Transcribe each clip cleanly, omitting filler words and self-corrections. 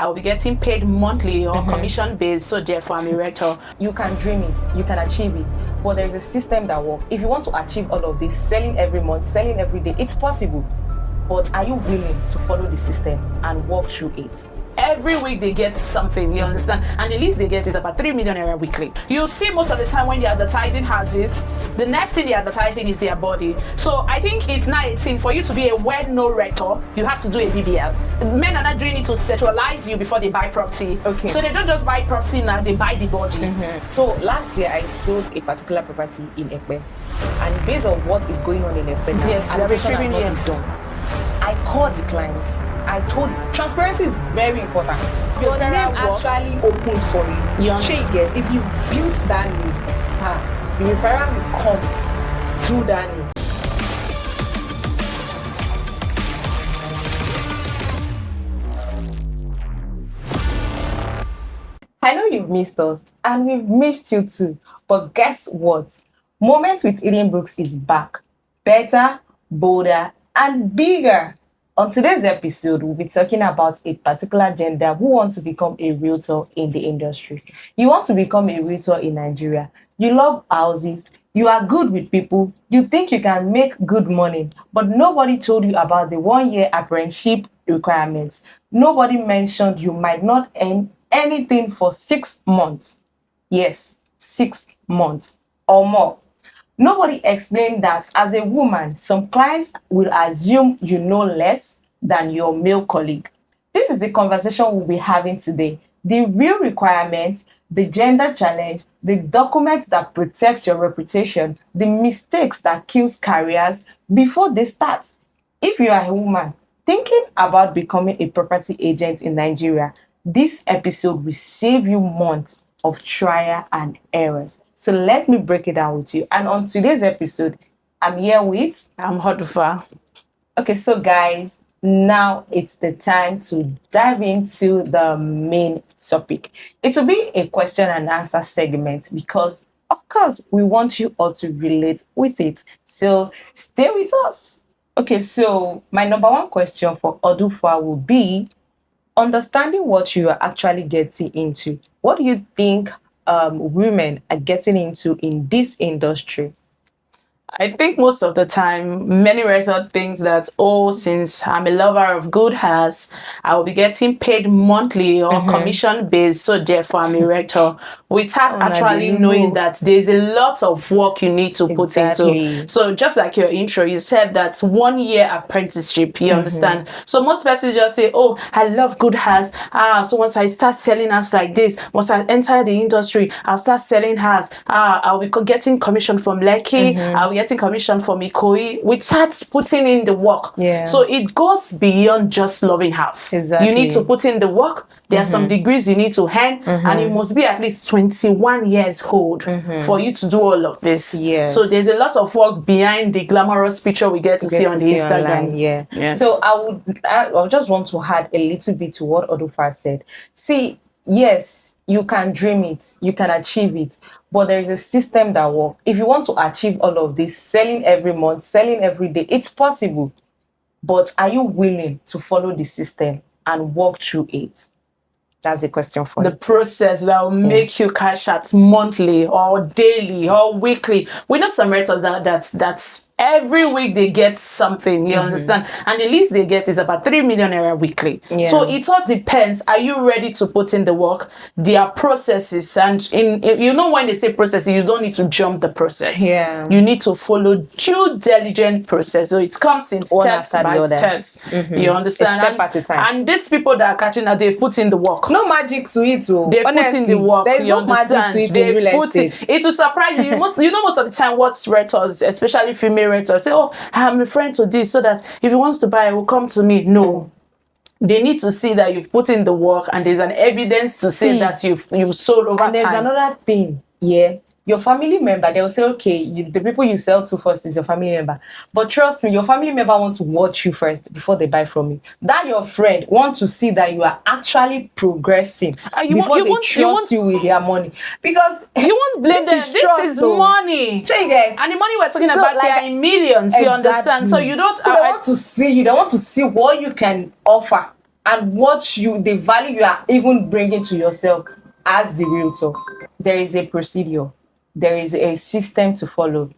I'll be getting paid monthly or commission based, so therefore I'm a realtor. You can dream it, you can achieve it, but there's a system that works. If you want to achieve all of this, selling every month, selling every day, it's possible. But are you willing to follow the system and walk through it? Every week they get something, you understand? And the least they get is about 3 million naira weekly. You'll see most of the time when the advertising has it, the next thing they're advertising is their body. So I think it's not a thing for you to be a well-known rector, you have to do a BBL. Men are not doing it to sexualize you before they buy property. Okay. So they don't just buy property now, they buy the body. So last year I sold a particular property in Ekpe, and based on what is going on in Ekpe now, Yes, they're allocation has retrieving, not been yes. done. I called the clients. I told you, transparency is very important. Your name actually opens for you. You understand? Check it. If you built that name, the referral comes through that name. I know you've missed us, and we've missed you too. But guess what? Moment with Edenbrooks is back. Better, bolder, and bigger. On today's episode, we'll be talking about a particular gender who wants to become a realtor in the industry. You want to become a realtor in Nigeria. You love houses. You are good with people. You think you can make good money. But nobody told you about the 1-year apprenticeship requirements. Nobody mentioned you might not earn anything for 6 months. Yes, 6 months or more. Nobody explained that as a woman, some clients will assume you know less than your male colleague. This is the conversation we'll be having today. The real requirements, the gender challenge, the documents that protect your reputation, the mistakes that kills careers before they start. If you are a woman thinking about becoming a property agent in Nigeria, this episode will save you months of trial and errors. So let me break it down with you. And on today's episode, I'm here with... I'm Hodufa. Okay, so guys, now it's the time to dive into the main topic. It will be a question and answer segment because, of course, we want you all to relate with it. So stay with us. Okay, so my number one question for Odufa will be understanding what you are actually getting into. What do you think women are getting into in this industry? I think most of the time, many realtors think that, since I'm a lover of good house, I will be getting paid monthly or commission based, so therefore I'm a realtor, without actually knowing that there's a lot of work you need to put into. So just like your intro, you said that 1-year apprenticeship, you understand? So most persons just say, I love good house. So once I start selling house like this, once I enter the industry, I'll start selling house. I'll be getting commission from Lekki, I'll be getting commission from Ikoyi, without putting in the work. So it goes beyond just loving house. You need to put in the work. There are some degrees you need to earn, and it must be at least 21 years old for you to do all of this. So there's a lot of work behind the glamorous picture we get to see on the Instagram. Online, So I just want to add a little bit to what Odufa said. See, yes, you can dream it, you can achieve it, but there is a system that works. If you want to achieve all of this, selling every month, selling every day, it's possible. But are you willing to follow the system and walk through it? That's a question for you. The process that will make you cash out monthly or daily or weekly. We know some realtors that's every week they get something, you understand? And the least they get is about 3 million naira weekly. So it all depends. Are you ready to put in the work? There are processes, and when they say process, you don't need to jump the process. You need to follow due diligent process. So it comes in steps by steps. You understand? A step at a time. And these people that are catching out, they've put in the work. No magic to it. They've put in the work. There's no magic to it in real estate. It will surprise you. Most of the time what realtors, especially female realtors, say, I'm a friend to this, so that if he wants to buy, it will come to me. No. They need to see that you've put in the work, and there's an evidence to say that you've sold over time. And there's another thing. Your family member, they'll say, okay, the people you sell to first is your family member. But trust me, your family member wants to watch you first before they buy from you. That your friend wants to see that you are actually progressing before they trust you with their money. Because you won't blame them. This is money. Check it. And the money we're talking about here in millions, you understand? So you don't... So they want to see you. They want to see what you can offer and the value you are even bringing to yourself as the realtor. There is a procedure, there is a system to follow.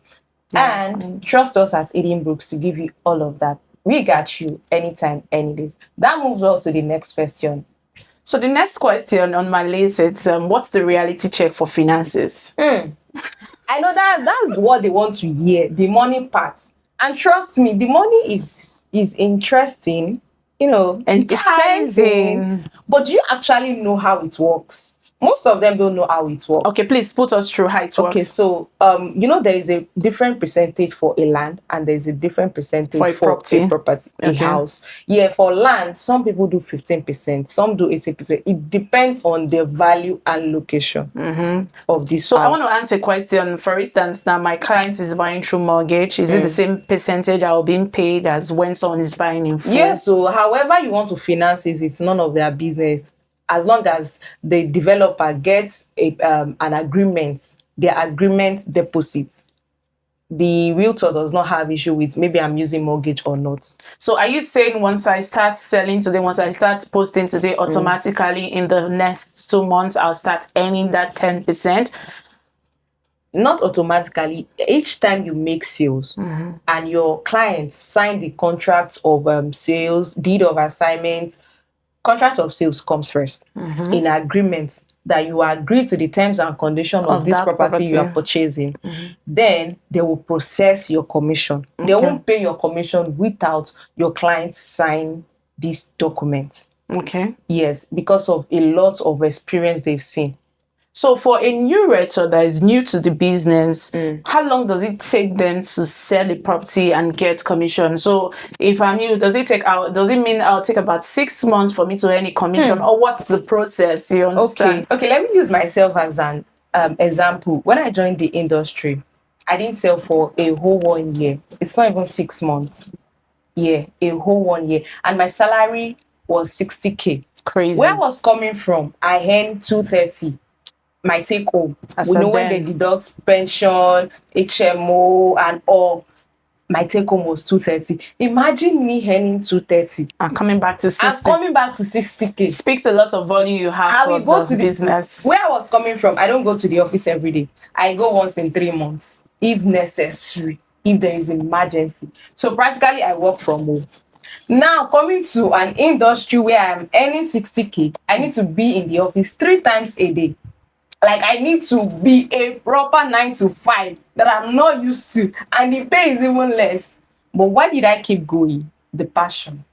Yeah. And trust us at Edenbrooks to give you all of that. We got you anytime, any days. That moves us to the next question. So the next question on my list is what's the reality check for finances? I know that's what they want to hear, the money part. And trust me, the money is interesting, it's Enticing. tempting. But do you actually know how it works? Most of them don't know how it works. Okay, please put us through how it works. Okay, so there is a different percentage for a land and there's a different percentage For a property. a Okay. house. Yeah, for land, some people do 15%, some do 80%. It depends on the value and location of this So house. I want to answer a question. For instance, now my client is buying through mortgage. Is it the same percentage I will being paid as when someone is buying in full? Yeah, so however you want to finance it, it's none of their business. As long as the developer gets an agreement, their agreement deposit, the realtor does not have issue with maybe I'm using mortgage or not. So are you saying once I start selling today, once I start posting today, automatically in the next 2 months, I'll start earning that 10%? Not automatically. Each time you make sales and your clients sign the contract of sales, deed of assignment, contract of sales comes first in agreement that you agree to the terms and conditions of this property you are purchasing. Then they will process your commission. They won't pay your commission without your client sign these documents. Okay. Yes, because of a lot of experience they've seen. So for a new realtor that is new to the business, how long does it take them to sell a property and get commission? So if I'm new, does it mean I'll take about 6 months for me to earn a commission, or what's the process? You understand? Okay, let me use myself as an example. When I joined the industry, I didn't sell for a whole 1 year. It's not even 6 months. Yeah, a whole 1 year. And my salary was 60K. Crazy. Where I was coming from, I earned 230. My take home. We know when they deduct pension, HMO, and all. My take home was 230. Imagine me earning 230. I'm coming back to 60. I'm coming back to 60K. Speaks a lot of volume you have I will go to the business. Where I was coming from, I don't go to the office every day. I go once in 3 months, if necessary, if there is an emergency. So practically, I work from home. Now, coming to an industry where I'm earning 60K, I need to be in the office 3 times a day. Like, I need to be a proper 9 to 5 that I'm not used to, and the pay is even less. But why did I keep going? The passion.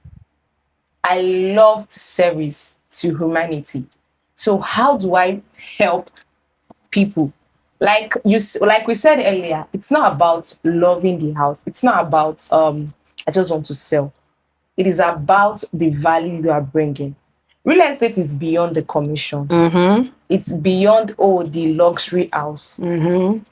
I love service to humanity. So how do I help people? Like we said earlier, it's not about loving the house. It's not about I just want to sell. It is about the value you are bringing. Real estate is beyond the commission. It's beyond the luxury house.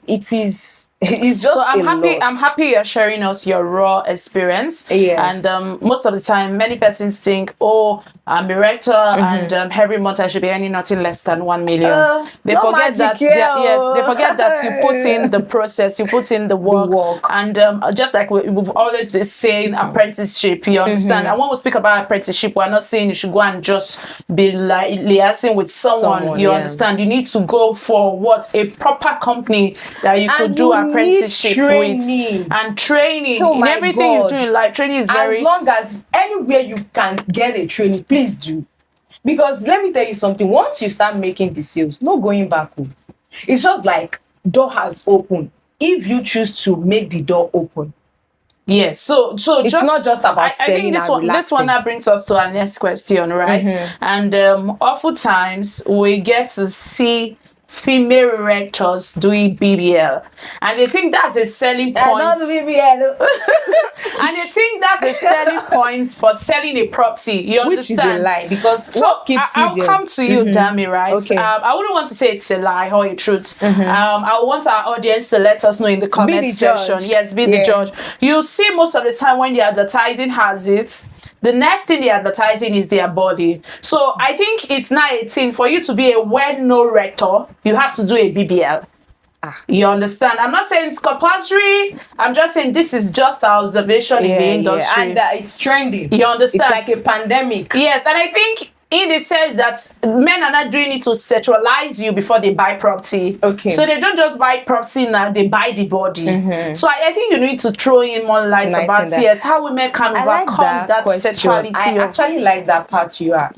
It's just so I'm lot. happy you're sharing us your raw experience. Yes. And most of the time many persons think, I'm a rector and every month I should be earning nothing less than 1 million. They forget that they forget that you put in the process, you put in the work. And just like we've always been saying, apprenticeship, you understand. And when we speak about apprenticeship, we're not saying you should go and just be like liaising with someone, you understand. You need to go for a proper company that you could do apprenticeship with, and training in everything you do in life. Training is as long as anywhere you can get a training, please do. Because let me tell you something, once you start making the sales, no going back home. It's just like door has opened if you choose to make the door open. Yes, so it's not just about selling. I think this one that brings us to our next question, right? And oftentimes we get to see female rectors doing BBL, and they think that's a selling point. Not BBL. And they think that's a selling point for selling a property. You understand? Which is a lie, because so I'll come to you, Dami, right? Okay. I wouldn't want to say it's a lie or a truth. I want our audience to let us know in the comment section. Yes, be the judge. You see, most of the time when the advertising has it, the next thing they're advertising is their body. So I think it's not a thing for you to be a well-known rector. You have to do a BBL. You understand? I'm not saying it's compulsory. I'm just saying this is just our observation in the industry. And it's trending. You understand? It's like a pandemic. Yes, and I think in the sense that men are not doing it to sexualize you before they buy property. Okay. So they don't just buy property now, they buy the body. So I think you need to throw in more light about yes, how women can overcome that sexuality. I actually like that part you are,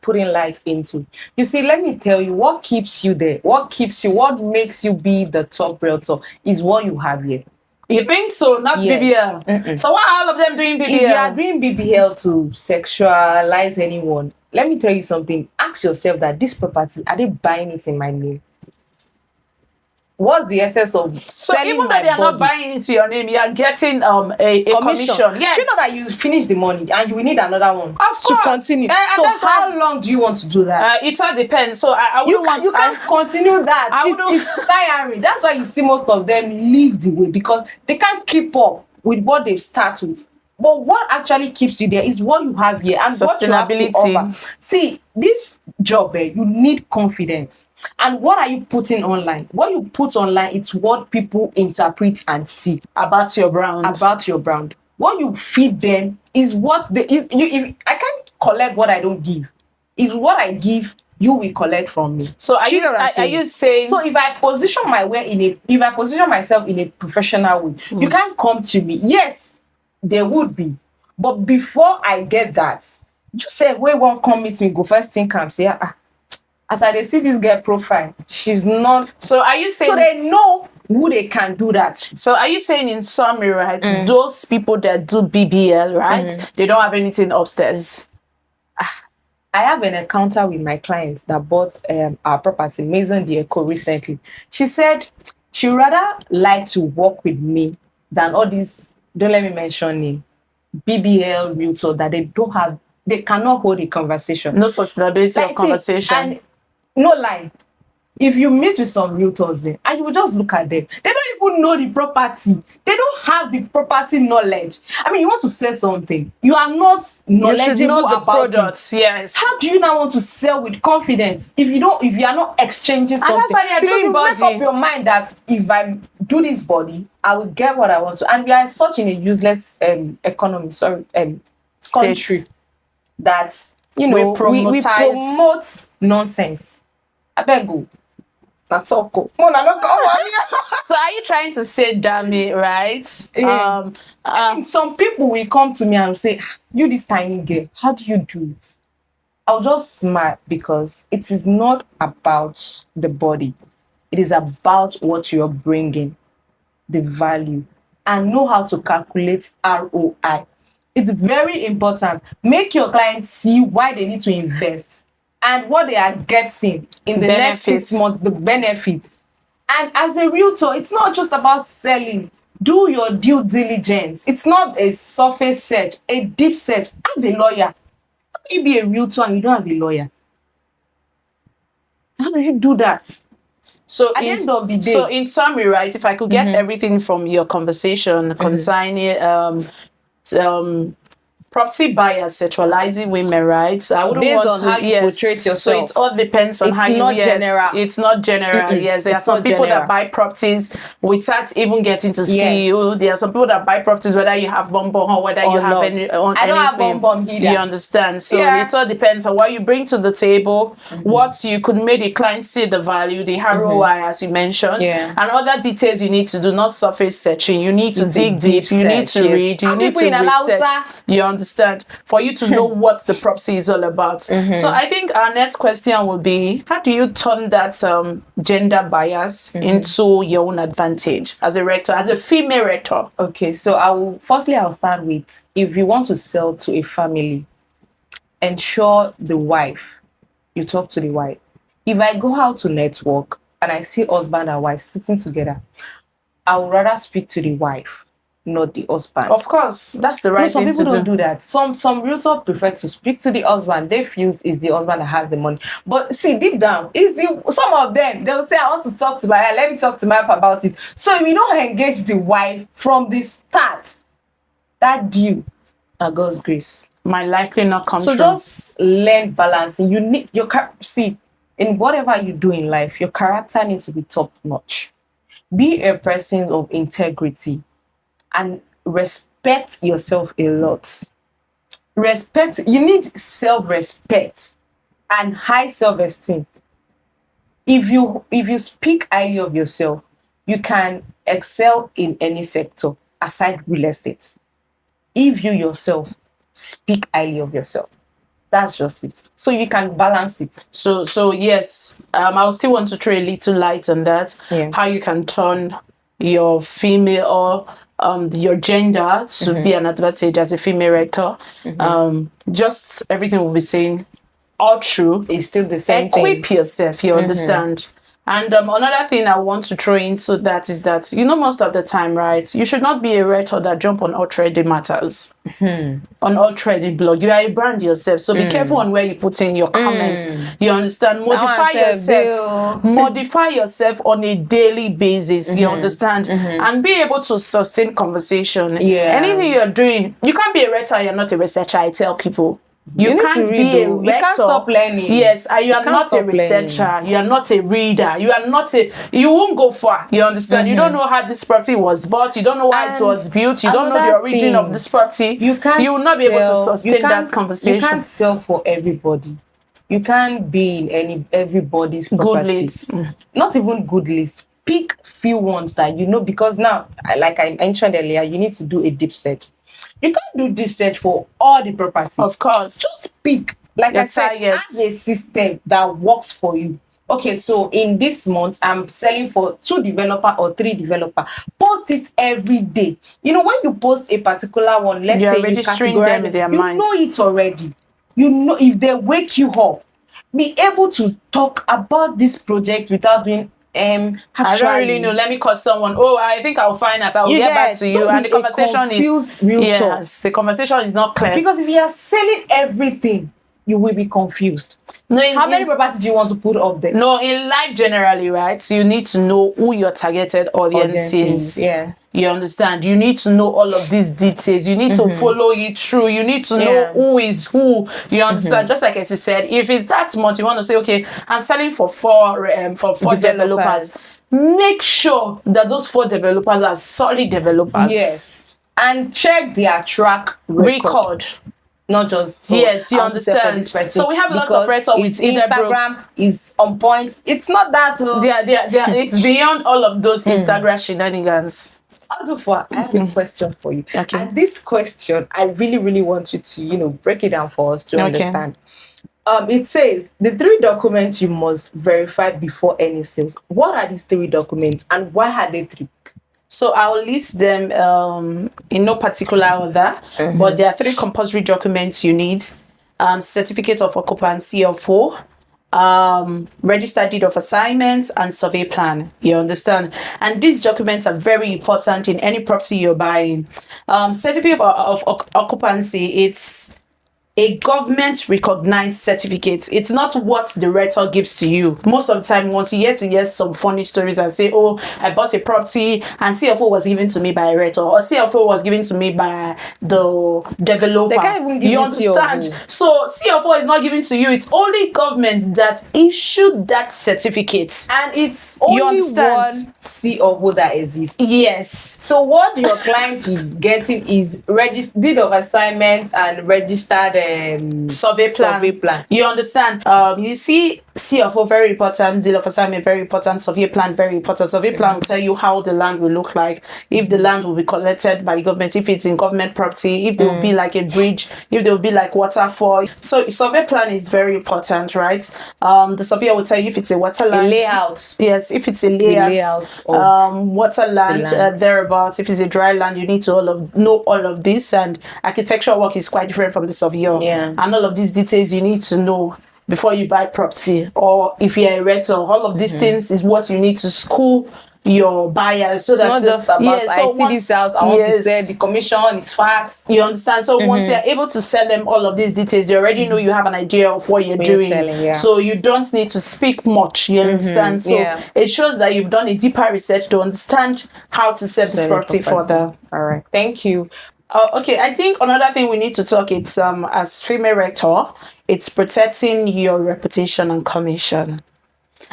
putting light into. You see, let me tell you, what keeps you there, what makes you be the top realtor is what you have here. You think so? Not BBL. So why are all of them doing BBL? If you are doing BBL to sexualize anyone, let me tell you something. Ask yourself that this property, are they buying it in my name? What's the essence of selling even though they are not buying into your name, you are getting a commission. Yes. Do you know that you finish the money and you will need another one to continue? So how long do you want to do that? It all depends. So I wouldn't want you can't continue that. It's tiring. That's why you see most of them leave the way, because they can't keep up with what they've started with. But what actually keeps you there is what you have here and what you have to offer. See, this job, you need confidence. And what are you putting online? What you put online, it's what people interpret and see about your brand. What you feed them is what if I can't collect what I don't give. If what I give, you will collect from me. So are you saying? So if I position myself in a professional way, you can't come to me. Yes, there would be, but before I get that, just say where one come meet me, go first thing come say as I see this girl profile, she's not. So are you saying? So they know who they can do that. So are you saying, in summary, right? Those people that do BBL, right? They don't have anything upstairs. I have an encounter with my client that bought our property, Maison d'Eco, recently. She said she rather like to work with me than all these, don't let me mention name, BBL realtor that they cannot hold a conversation. No sustainability of conversation. And no lie. If you meet with some realtors there and you will just look at them, they don't even know the property. They don't have the property knowledge. I mean, you want to sell something, you are not knowledgeable about products, it. Yes. How do you now want to sell with confidence if you are not exchanging something? And that's why they are doing body. Make up your mind that if I do this body, I will get what I want to. And we are such in a useless country that we promote nonsense. I beg you. So are you trying to say, Dami, right? Yeah. I mean, some people will come to me and say, you this tiny girl, how do you do it? I'll just smile, because it is not about the body. It is about what you're bringing, the value, and know how to calculate ROI. It's very important. Make your clients see why they need to invest and what they are getting in the next 6 months, the benefits. And as a realtor, it's not just about selling. Do your due diligence. It's not a surface search, a deep search. Have a lawyer. How can you be a realtor and you don't have a lawyer? How do you do that? So at the end of the day. So in summary, right, if I could get everything from your conversation concerning property buyers sexualizing women, right? So I wouldn't based want on how you portray yourself. So it all depends on how you. It's not general. Yes, there are some people that buy properties without even getting to see you. There are some people that buy properties whether you have bonbon or whether you have any. I don't have bonbon either. You understand? So it all depends on what you bring to the table, what you could make the client see the value, the ROI as you mentioned, and other details you need to do. Not surface searching. You need to dig deep. You need to read. You need to research. You understand, for you to know what the property is all about. So I think our next question will be, how do you turn that gender bias into your own advantage as a rector, as a female rector? Okay, so I'll start with, if you want to sell to a family, ensure you talk to the wife. If I go out to network and I see husband and wife sitting together, I would rather speak to the wife, not the husband. Of course, that's the right thing to do. Some people don't do that. Some realtors prefer to speak to the husband. They feel it's the husband that has the money. But see, deep down, some of them, they'll say, I want to talk to my wife. Let me talk to my wife about it. So if you don't engage the wife from the start, that due are God's grace might likely not come true. So just learn balancing. You need in whatever you do in life, your character needs to be top notch. Be a person of integrity and respect yourself a lot. You need self-respect and high self-esteem. If you speak highly of yourself, you can excel in any sector aside real estate. If you yourself speak highly of yourself, that's just it. So you can balance it. So yes, I'll still want to throw a little light on that. Yeah. How you can turn your female or your gender to be an advantage as a female rector. Just everything we'll be saying all true. It's still the same Equip thing. yourself, you understand. And another thing I want to throw into that is that, most of the time, right, you should not be a writer that jump on all trading matters, on all trading blog. You are a brand yourself, so be careful on where you put in your comments. You understand? Modify yourself. Modify yourself on a daily basis. You understand? And be able to sustain conversation. Yeah. Anything you're doing, you can't be a writer. You're not a researcher. I tell people. You can't to read, be a though. rector. You can't stop learning. Yes, and you are can't not a stop researcher. learning. You are not a reader. You are not a. You won't go far. You understand? You don't know how this property was bought. You don't know why it And was built. You don't know the another origin of thing, this property. You can't. You will not be able to sell- sustain that conversation. You can't sell for everybody. You can't be in everybody's Good property. list. Not even good list. Pick few ones that you know, because now, like I mentioned earlier, you need to do a deep search. You can't do deep search for all the properties. Of course. Just pick. Like Your I said, targets. have a system that works for you. Okay, so in this month, I'm selling for 2 developer or 3 developer. Post it every day. When you post a particular one, let's You're say you registering categorize them in their you minds. know it already. You know if they wake you up, be able to talk about this project without doing I don't really know. Let me call someone. Oh, I think I'll find out. I'll You get back get, to you. don't And be the a conversation is confused realtor. yes. The conversation is not clear. Because if you are selling everything, you will be confused. No, How many properties do you want to put up there? No, in life generally, right? So you need to know who your targeted audience is. Yeah. You understand? You need to know all of these details. You need to follow it through. You need to know Yeah. who is who. You understand? Just like as you said, if it's that much, you want to say, okay, I'm selling for four developers. Make sure that those 4 developers are solid developers. Yes. And check their track record. Not just yes, you I want to sell for understand. this person, So we have lots of because realtor with his Edenbrooks. Instagram is on point. It's not that. It's beyond all of those Instagram shenanigans. I have a question for you. Okay. And this question, I really, really want you to, break it down for us to understand. It says the 3 documents you must verify before any sales. What are these 3 documents and why are they 3? So I'll list them in no particular order, but there are 3 compulsory documents you need. Certificate of occupancy of CFO, registered deed of assignments, and survey plan. You understand? And these documents are very important in any property you're buying. Certificate of occupancy, it's a government recognized certificate. It's not what the realtor gives to you. Most of the time, once you get to hear some funny stories and say, oh, I bought a property and CFO was given to me by a realtor, or CFO was given to me by the developer. They can't even give you you understand? CFO. So CFO is not given to you. It's only government that issued that certificate. And it's only one CFO that exists. Yes. So what your clients will be getting is deed of assignment and registered survey plan. You understand? You see, CFO very important, deed of assignment very important, survey plan very important. Survey plan will tell you how the land will look like, if the land will be collected by the government, if it's in government property, if there will be like a bridge, if there will be like waterfall. So survey plan is very important, right? The surveyor will tell you if it's a water land, layout. Yes, if it's a layout water land, thereabouts. If it's a dry land, you need to know all of this. And architectural work is quite different from the surveyor. Yeah. And all of these details you need to know before you buy property, or if you're a realtor. All of these things is what you need to school your buyer. So it's not just about I see this house, I want to sell, the commission is fat. You understand? So once you're able to sell them all of these details, they already know you have an idea of what you're doing. Selling, so you don't need to speak much. You understand? So it shows that you've done a deeper research to understand how to sell this property further. All right, thank you. Okay, I think another thing we need to talk, it's as female rector, it's protecting your reputation and commission.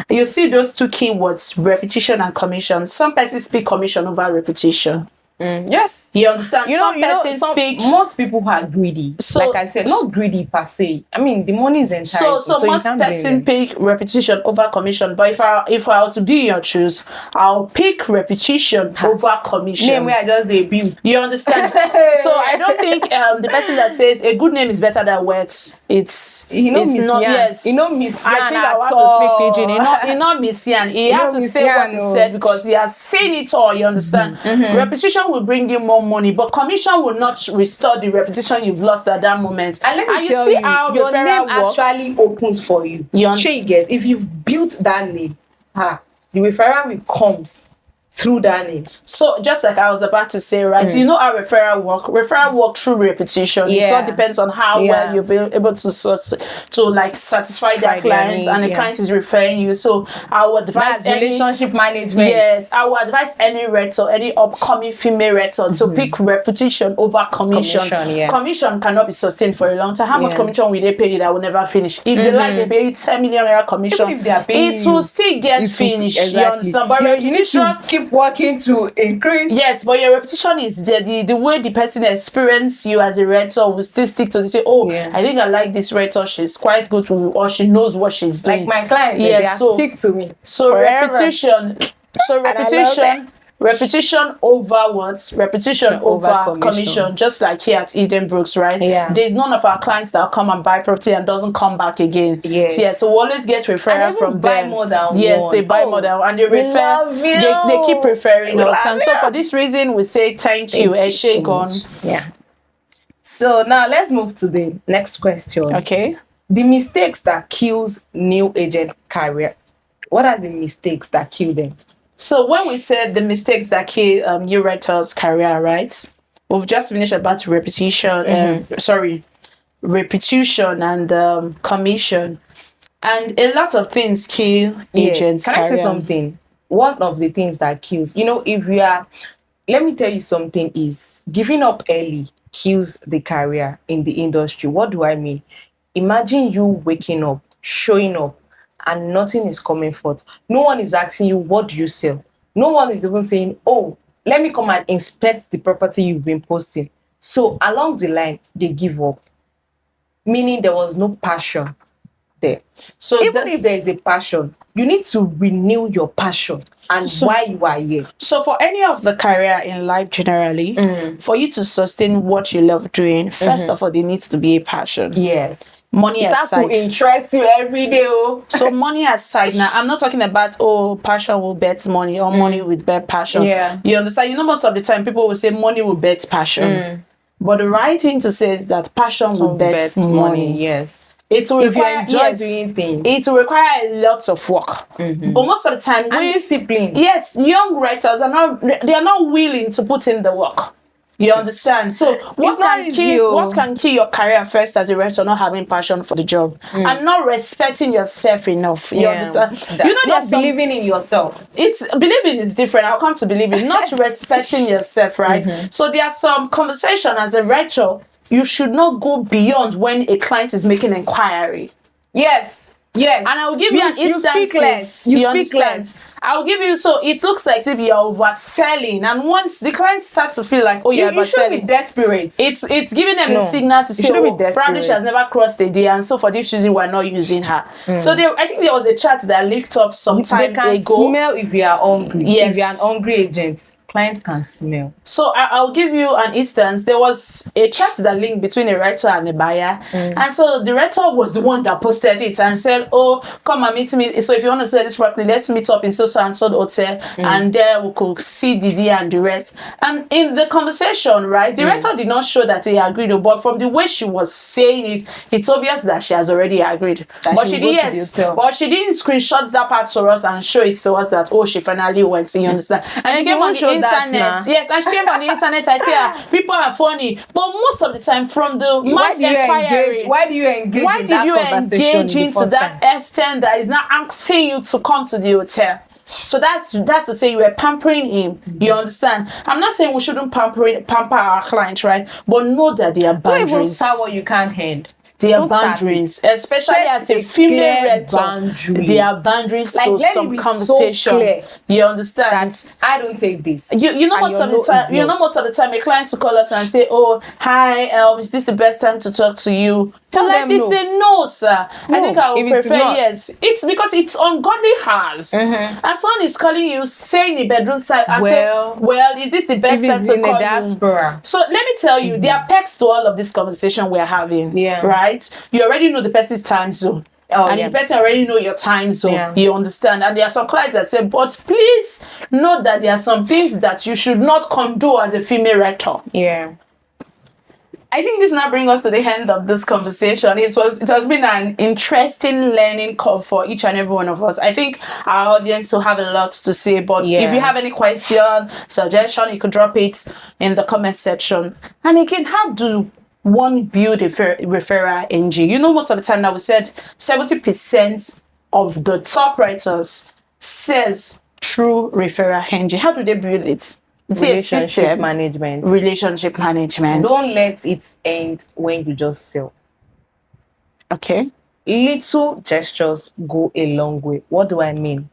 You see those two keywords, repetition and commission. Some persons speak commission over repetition. Yes. You understand? Most people are greedy. So, like I said, not greedy per se. I mean, the money is enticing. So most person pick repetition over commission. But if I were to be in your shoes, I'll pick repetition over commission. Name where I just debut. You understand? So I don't think the person that says a good name is better than words. It's not. Yes. Miss. I think I want to speak pidgin. He not Miss Yan. He had to say what he said because he has seen it all. You understand? Repetition will bring you more money, but commission will not restore the repetition you've lost at that moment. And let me tell you, how your name actually opens for you. You get if you've built that name, the referral will comes through that name. So just like I was about to say, right? You know how referral work through repetition. It all depends on how well you're able to satisfy their clients, and the client is referring you. So I would advise relationship management. Yes, I would advise any rector, any upcoming female rector, to pick repetition over commission. Commission cannot be sustained for a long time. How much commission will they pay you that will never finish? If they like, they pay you 10 million naira commission. Even if they are paying it will still get finished. Exactly. You understand? But repetition, keep working to increase. Yes, but your repetition is the way the person experience you as a rector will still stick to. They say, I think I like this rector. She's quite good with, or she knows what she's doing. Like my clients, they stick to me. So forever. Repetition over what? Repetition over commission. Just like here at Edenbrooks, right? Yeah. There's none of our clients that come and buy property and doesn't come back again. Yes. Yeah. So we always get referral from buy them. More than yes, one. They buy more than one, and they refer. They keep referring us, and so for this reason, we say thank you, Eshegon. Yeah. So now let's move to the next question. Okay. The mistakes that kills new agent career. What are the mistakes that kill them? So when we said the mistakes that kill new rector's career, right? We've just finished about repetition. Repetition and commission, and a lot of things kill agents' career. Can I say something? One of the things that kills, if you are, let me tell you something, is giving up early kills the career in the industry. What do I mean? Imagine you waking up, showing up, and nothing is coming forth. No one is asking you, what do you sell? No one is even saying, let me come and inspect the property you've been posting. So along the line, they give up. Meaning there was no passion there. So even if there is a passion, you need to renew your passion and why you are here. So for any of the career in life generally, for you to sustain what you love doing, first of all, there needs to be a passion. Yes. Money aside. It has to interest you every day. So money aside, now I'm not talking about passion will bet money or money will bet passion. Yeah. You understand? Most of the time people will say money will bet passion. But the right thing to say is that passion will bet money. Yes. It will require, if you enjoy doing things. It will require a lot of work. But most of the time, discipline. Yes, young writers are not willing to put in the work. You understand? So what can kill your career first as a writer? Not having passion for the job and not respecting yourself enough. You understand? Not believing in yourself. Believing is different. I'll come to believing. Not respecting yourself, right? So there are some conversation as a writer. You should not go beyond when a client is making inquiry. Yes. And I will give you an instance. You speak less. I will give you, so it looks like if you're overselling, and once the client starts to feel like, you're overselling. You shouldn't be desperate. It's giving them a signal to say, probably she has never crossed a day, and so for this reason, we're not using her. So I think there was a chat that leaked up some time ago. They can smell if you are hungry. Yes. If you're an hungry agent, clients can smell. So I'll give you an instance. There was a chat that linked between a writer and a buyer, and so the writer was the one that posted it and said, come and meet me. So if you want to sell this property, let's meet up in so and so hotel, and there we could see Didi and the rest. And in the conversation, right, the writer did not show that he agreed, but from the way she was saying it, it's obvious that she has already agreed. But she didn't screenshot that part for us and show it to us that she finally went. You understand? And she came on the internet. Yes, and she came on the internet. I say, people are funny, but most of the time, from the mass inquiry, why do you engage into that extent that is not asking you to come to the hotel? So that's to say you were pampering him. You understand? I'm not saying we shouldn't pamper our clients, right? But know that they are boundaries. Don't even start what you can't hand. their Don't start boundaries, it. especially Set as a a female clear rector. boundary. Their boundaries Like, to let it some be so conversation. clear You understand? that I don't take this. You know and most your of the no is time you no. know most of the time a client will call us and say, oh hi, is this the best time to talk to you? Tell Like them they no. say no sir. I think No, I would if it's prefer not. yes. It's because it's ungodly hours. And someone is calling you, say in the bedroom side and Well, say, well, is this the if best time it's to in a call you? diaspora. So let me tell you, there are perks to all of this conversation we're having. Yeah. Right? You already know the person's time zone. Oh, and yeah. the person already know your time zone. Yeah. You understand? And there are some clients that say, but please note that there are some things that you should not condone as a female rector. Yeah. I think this now brings us to the end of this conversation. It has been an interesting learning curve for each and every one of us. I think our audience will have a lot to say, but if you have any question, suggestion, you could drop it in the comment section. And again, how do one build a referral engine? You know, most of the time now we said 70% of the top writers says through referral engine. How do they build it? It's a Relationship system. management. Relationship management. Don't let it end when you just sell. Okay. Little gestures go a long way. What do I mean?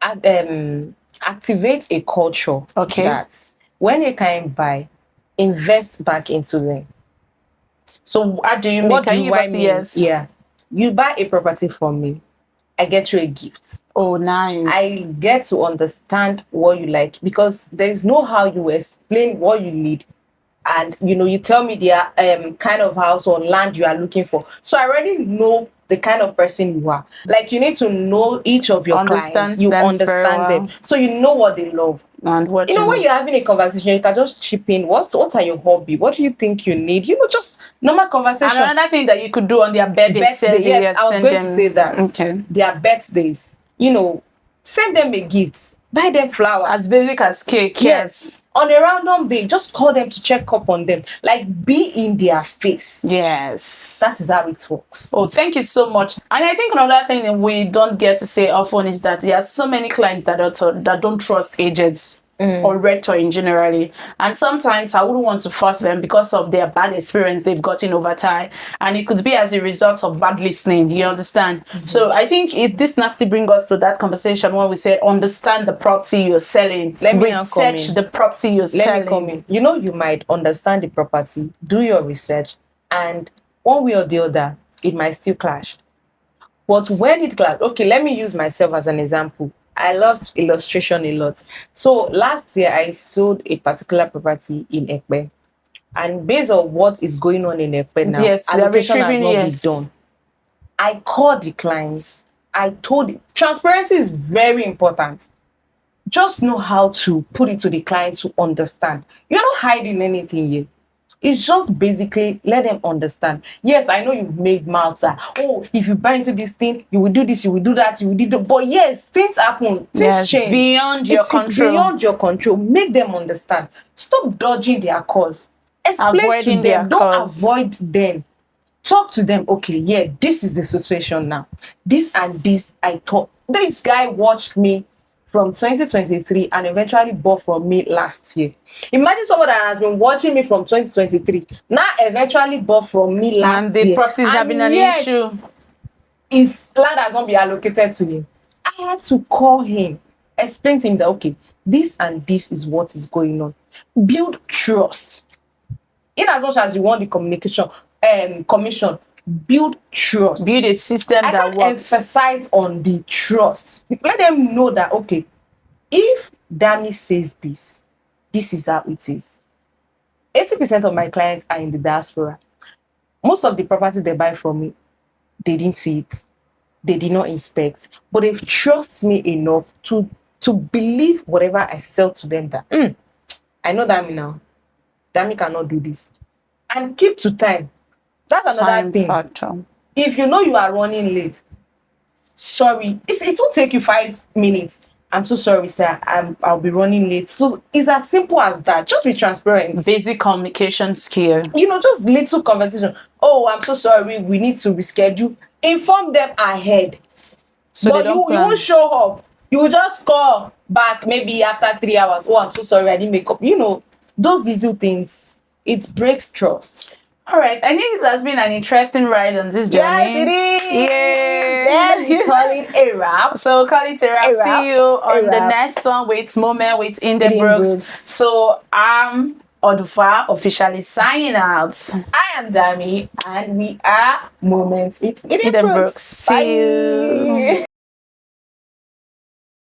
Activate a culture that when a client buy, invest back into them. So what do you mean? What Can do you give I us mean? yes? Yeah. You buy a property from me, I get you a gift. Oh, nice. I get to understand what you like, because there's no how you explain what you need. And you tell me the kind of house or land you are looking for. So I already know the kind of person you are. Like, you need to know each of your clients. You understand them. So you know what they love. And what when you're having a conversation, you can just chip in. What are your hobby? What do you think you need? Just normal conversation. And another thing that you could do on their birthday. Yes, I was going to say that. Okay. Their birthdays. Send them a gift. Buy them flowers. As basic as cake. Yes. On a random day, just call them to check up on them. Like, be in their face. Yes. That is how it works. Oh, thank you so much. And I think another thing that we don't get to say often is that there are so many clients that don't trust agents. Or rector in generally, and sometimes I wouldn't want to force them because of their bad experience they've gotten over time, and it could be as a result of bad listening. You understand? So I think this nasty brings us to that conversation when we said understand the property you're selling. Research the property you're selling. Let me come in. You might understand the property, do your research, and one way or the other, it might still clash. But when it clashed, okay, let me use myself as an example. I loved illustration a lot. So last year I sold a particular property in Ekpe. And based on what is going on in Ekpe now, allocation has not been done. I called the clients. I told transparency is very important. Just know how to put it to the client to understand. You're not hiding anything here. It's just basically let them understand. Yes, I know you've made mouths that, if you buy into this thing, you will do this, you will do that, you will do that. But yes, things happen. Things change. Beyond your control. It's beyond your control. Make them understand. Stop dodging their cause. Explain to them. Don't avoid them. Talk to them. Okay, yeah, this is the situation now. This and this, I thought. This guy watched me from 2023 and eventually bought from me last year. Imagine someone that has been watching me from 2023 now eventually bought from me last year. And the property is having an issue. His land has not been allocated to him. I had to call him, explain to him that, okay, this and this is what is going on. Build trust. In as much as you want the communication commission, build trust. Build a system that works. Emphasize on the trust. Let them know that, okay, if Dami says this is how it is. 80% of my clients are in the diaspora. Most of the property they buy from me, they didn't see it. They did not inspect. But they trust me enough to believe whatever I sell to them that, I know Dami now. Dami cannot do this. And keep to time. That's another thing. Factor. If you know you are running late, sorry, it will take you 5 minutes. I'm so sorry, sir. I'll be running late. So it's as simple as that. Just be transparent. Basic communication skill. Just little conversation. Oh, I'm so sorry. We need to reschedule. Inform them ahead. So but you won't show up. You will just call back maybe after 3 hours. Oh, I'm so sorry. I didn't make up. Those little things. It breaks trust. All right. I think it has been an interesting ride on this journey. Yes, it is. Yay. Then we call it a wrap. So call it a wrap. A wrap. See you on A the wrap. next one with Moment with Edenbrooks. Edenbrooks. So I'm Odufa officially signing out. I am Dami, and we are Moments with Edenbrooks. Edenbrooks. See you.